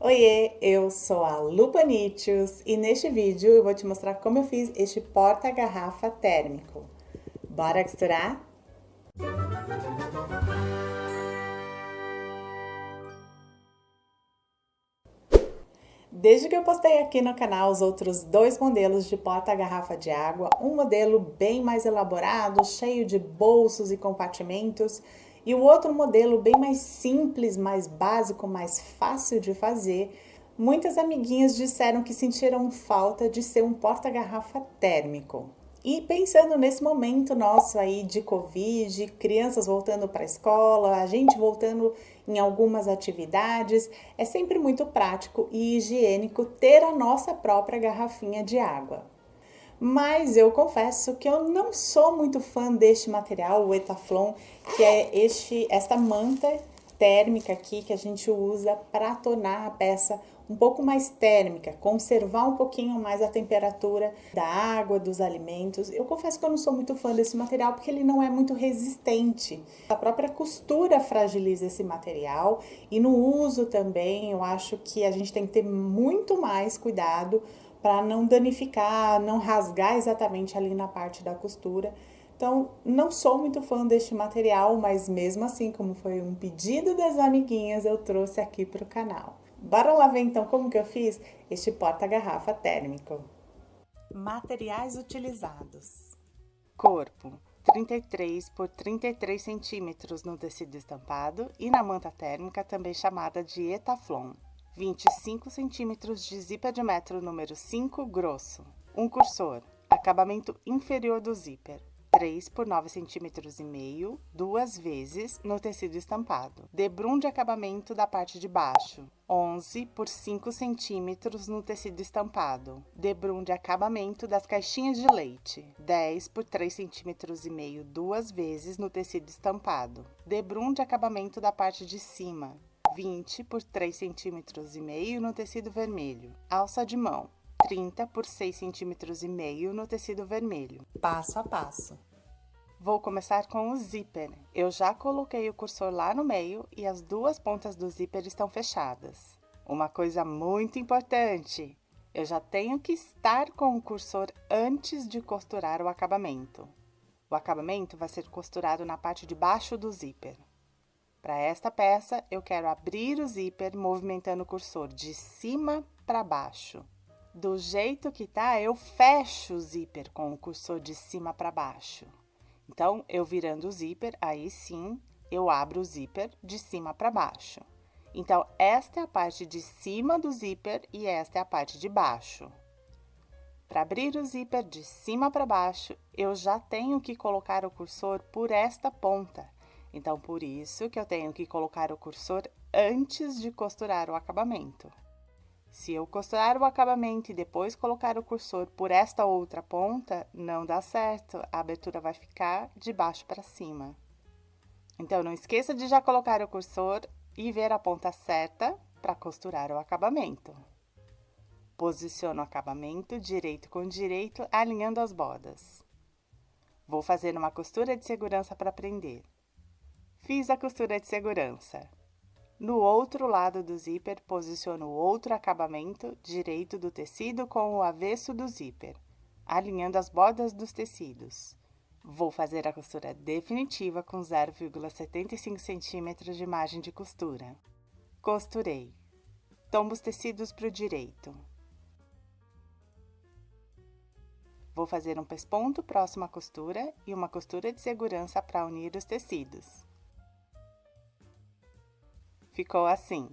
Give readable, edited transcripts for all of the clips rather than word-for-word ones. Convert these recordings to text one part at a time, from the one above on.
Oiê, eu sou a Lu Panitius e neste vídeo eu vou te mostrar como eu fiz este porta-garrafa térmico. Bora costurar? Desde que eu postei aqui no canal os outros dois modelos de porta-garrafa de água, um modelo bem mais elaborado, cheio de bolsos e compartimentos, e o outro modelo bem mais simples, mais básico, mais fácil de fazer, muitas amiguinhas disseram que sentiram falta de ser um porta-garrafa térmico. E pensando nesse momento nosso aí de Covid, crianças voltando para a escola, a gente voltando em algumas atividades, é sempre muito prático e higiênico ter a nossa própria garrafinha de água. Mas eu confesso que eu não sou muito fã deste material, o Etaflon, que é esta manta térmica aqui que a gente usa para tornar a peça um pouco mais térmica, conservar um pouquinho mais a temperatura da água, dos alimentos. Eu confesso que eu não sou muito fã desse material porque ele não é muito resistente. A própria costura fragiliza esse material e no uso também eu acho que a gente tem que ter muito mais cuidado para não danificar, não rasgar exatamente ali na parte da costura. Então, não sou muito fã deste material, mas mesmo assim, como foi um pedido das amiguinhas, eu trouxe aqui para o canal. Bora lá ver então como que eu fiz este porta-garrafa térmico. Materiais utilizados: corpo 33 por 33 centímetros no tecido estampado e na manta térmica, também chamada de Etaflon. 25 centímetros de zíper de metro número 5 grosso. Um cursor, acabamento inferior do zíper. 3 por 9 centímetros e meio, duas vezes no tecido estampado. Debrum de acabamento da parte de baixo. 11 por 5 centímetros no tecido estampado. Debrum de acabamento das caixinhas de leite. 10 por 3 centímetros e meio, duas vezes no tecido estampado. Debrum de acabamento da parte de cima. 20 por 3 centímetros e meio no tecido vermelho. Alça de mão. 30 por 6 centímetros e meio no tecido vermelho. Passo a passo. Vou começar com o zíper. Eu já coloquei o cursor lá no meio e as duas pontas do zíper estão fechadas. Uma coisa muito importante, eu já tenho que estar com o cursor antes de costurar o acabamento. O acabamento vai ser costurado na parte de baixo do zíper. Para esta peça, eu quero abrir o zíper movimentando o cursor de cima para baixo. Do jeito que tá, eu fecho o zíper com o cursor de cima para baixo. Então, eu virando o zíper, aí sim, eu abro o zíper de cima para baixo. Então, esta é a parte de cima do zíper e esta é a parte de baixo. Para abrir o zíper de cima para baixo, eu já tenho que colocar o cursor por esta ponta. Então, por isso que eu tenho que colocar o cursor antes de costurar o acabamento. Se eu costurar o acabamento e depois colocar o cursor por esta outra ponta, não dá certo, a abertura vai ficar de baixo para cima. Então, não esqueça de já colocar o cursor e ver a ponta certa para costurar o acabamento. Posiciono o acabamento direito com direito, alinhando as bordas. Vou fazer uma costura de segurança para prender. Fiz a costura de segurança. No outro lado do zíper, posiciono o outro acabamento direito do tecido com o avesso do zíper, alinhando as bordas dos tecidos. Vou fazer a costura definitiva com 0,75 centímetros de margem de costura. Costurei. Tombo os tecidos para o direito. Vou fazer um pesponto próximo à costura e uma costura de segurança para unir os tecidos. Ficou assim.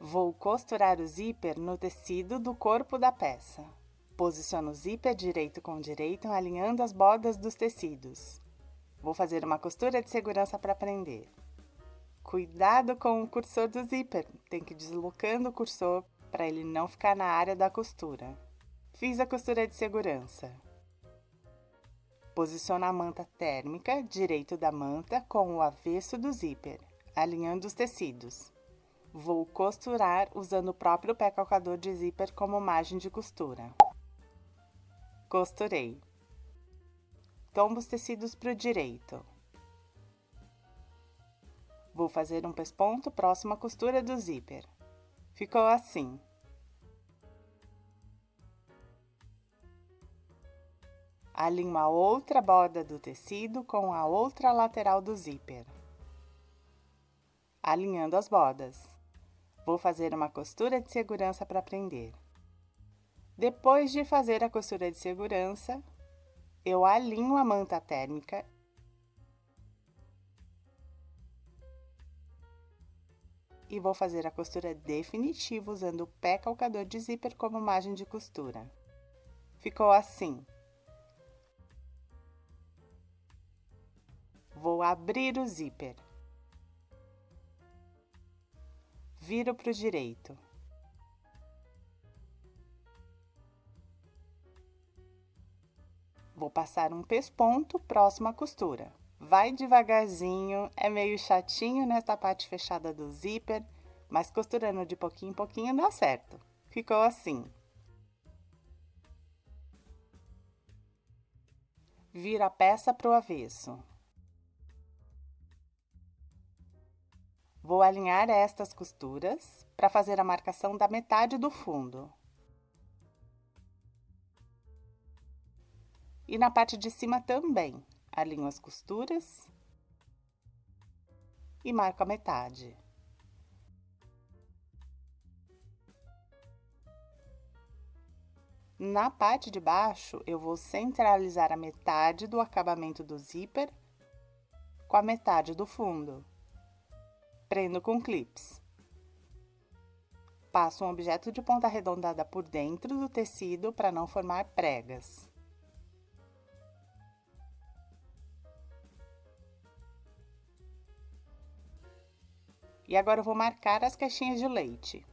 Vou costurar o zíper no tecido do corpo da peça. Posiciono o zíper direito com direito, alinhando as bordas dos tecidos. Vou fazer uma costura de segurança para prender. Cuidado com o cursor do zíper, tem que ir deslocando o cursor para ele não ficar na área da costura. Fiz a costura de segurança. Posiciono a manta térmica direito da manta com o avesso do zíper, alinhando os tecidos. Vou costurar usando o próprio pé calcador de zíper como margem de costura. Costurei. Tombo os tecidos para o direito. Vou fazer um pesponto próximo à costura do zíper. Ficou assim. Alinho a outra borda do tecido com a outra lateral do zíper. Alinhando as bordas. Vou fazer uma costura de segurança para prender. Depois de fazer a costura de segurança, eu alinho a manta térmica e vou fazer a costura definitiva usando o pé calcador de zíper como margem de costura. Ficou assim. Vou abrir o zíper. Viro para o direito. Vou passar um pesponto próximo à costura. Vai devagarzinho, é meio chatinho nessa parte fechada do zíper, mas costurando de pouquinho em pouquinho dá certo. Ficou assim. Viro a peça para o avesso. Vou alinhar estas costuras para fazer a marcação da metade do fundo. E na parte de cima também, alinho as costuras e marco a metade. Na parte de baixo, eu vou centralizar a metade do acabamento do zíper com a metade do fundo. Prendo com clips. Passo um objeto de ponta arredondada por dentro do tecido para não formar pregas. E agora eu vou marcar as caixinhas de leite.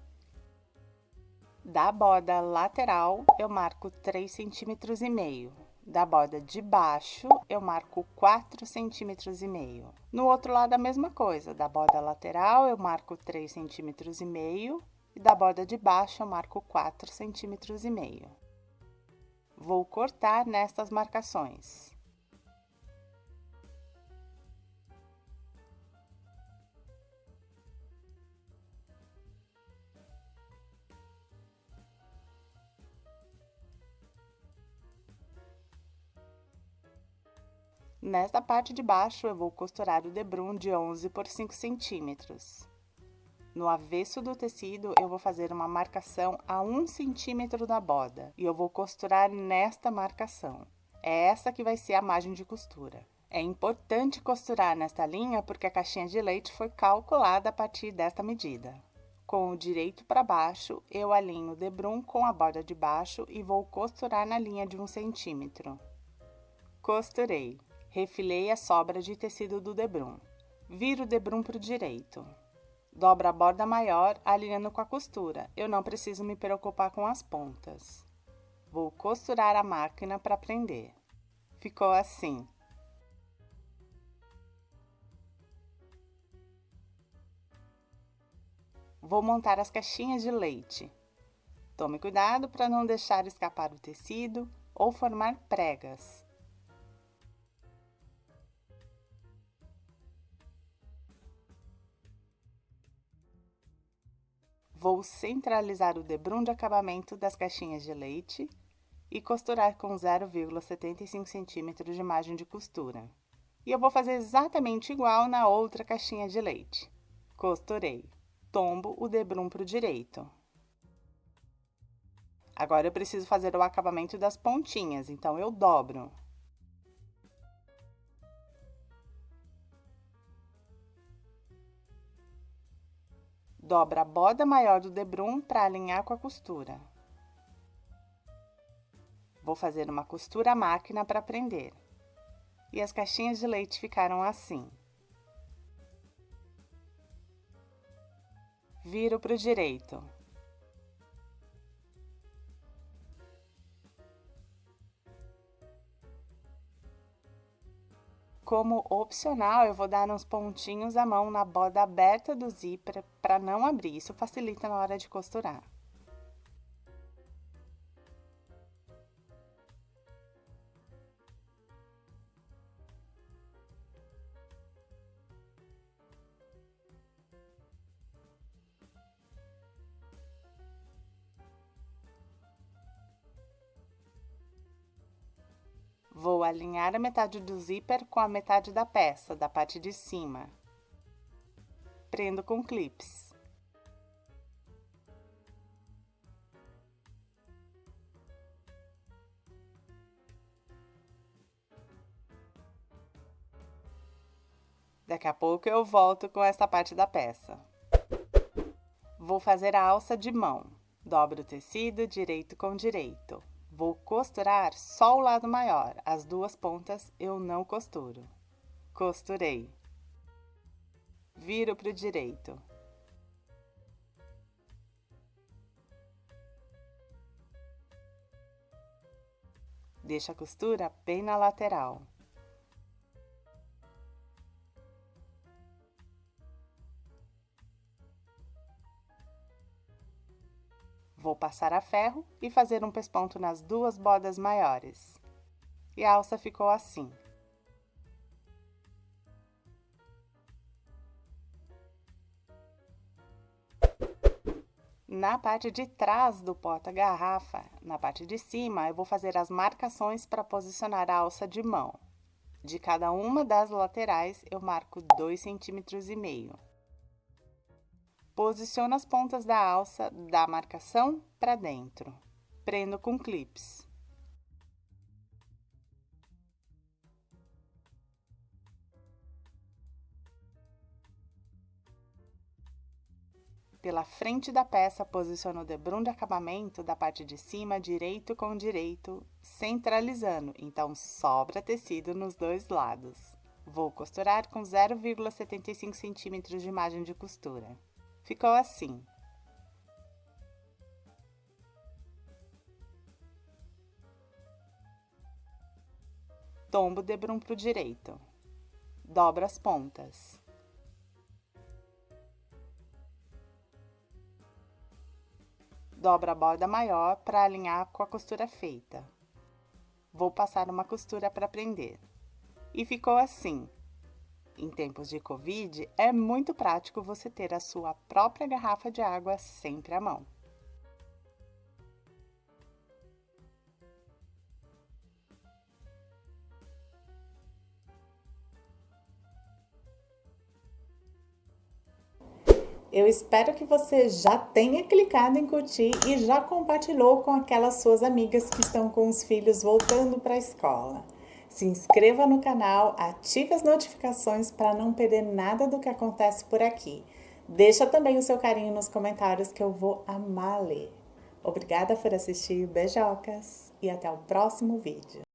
Da borda lateral, eu marco 3,5 cm. Da borda de baixo, eu marco 4,5 cm. No outro lado, a mesma coisa. Da borda lateral, eu marco 3,5 cm. E da borda de baixo, eu marco 4,5 cm. Vou cortar nestas marcações. Nesta parte de baixo, eu vou costurar o debrum de 11 por 5 centímetros. No avesso do tecido, eu vou fazer uma marcação a 1 centímetro da borda e eu vou costurar nesta marcação. É essa que vai ser a margem de costura. É importante costurar nesta linha porque a caixinha de leite foi calculada a partir desta medida. Com o direito para baixo, eu alinho o debrum com a borda de baixo e vou costurar na linha de 1 centímetro. Costurei. Refilei a sobra de tecido do debrum. Viro o debrum para o direito. Dobro a borda maior, alinhando com a costura. Eu não preciso me preocupar com as pontas. Vou costurar a máquina para prender. Ficou assim. Vou montar as caixinhas de leite. Tome cuidado para não deixar escapar o tecido ou formar pregas. Vou centralizar o debrum de acabamento das caixinhas de leite e costurar com 0,75 centímetros de margem de costura. E eu vou fazer exatamente igual na outra caixinha de leite. Costurei. Tombo o debrum para o direito. Agora eu preciso fazer o acabamento das pontinhas, então eu dobro. Dobra a borda maior do debrum para alinhar com a costura. Vou fazer uma costura à máquina para prender. E as caixinhas de leite ficaram assim. Viro para o direito. Como opcional, eu vou dar uns pontinhos à mão na borda aberta do zíper para não abrir, isso facilita na hora de costurar. Vou alinhar a metade do zíper com a metade da peça, da parte de cima. Prendo com clips. Daqui a pouco eu volto com esta parte da peça. Vou fazer a alça de mão. Dobro o tecido direito com direito. Vou costurar só o lado maior, as duas pontas eu não costuro. Costurei. Viro para o direito. Deixo a costura bem na lateral. Vou passar a ferro e fazer um pesponto nas duas bordas maiores. E a alça ficou assim. Na parte de trás do porta-garrafa, na parte de cima, eu vou fazer as marcações para posicionar a alça de mão. De cada uma das laterais, eu marco 2,5 cm. Posiciono as pontas da alça da marcação para dentro. Prendo com clips. Pela frente da peça, posiciono o debrum de acabamento da parte de cima direito com direito, centralizando, então sobra tecido nos dois lados. Vou costurar com 0,75 cm de margem de costura. Ficou assim. Tombo o debrum para o direito. Dobro as pontas. Dobro a borda maior para alinhar com a costura feita. Vou passar uma costura para prender. E ficou assim. Em tempos de Covid, é muito prático você ter a sua própria garrafa de água sempre à mão. Eu espero que você já tenha clicado em curtir e já compartilhou com aquelas suas amigas que estão com os filhos voltando para a escola. Se inscreva no canal, ative as notificações para não perder nada do que acontece por aqui. Deixa também o seu carinho nos comentários que eu vou amar ler. Obrigada por assistir, beijocas e até o próximo vídeo.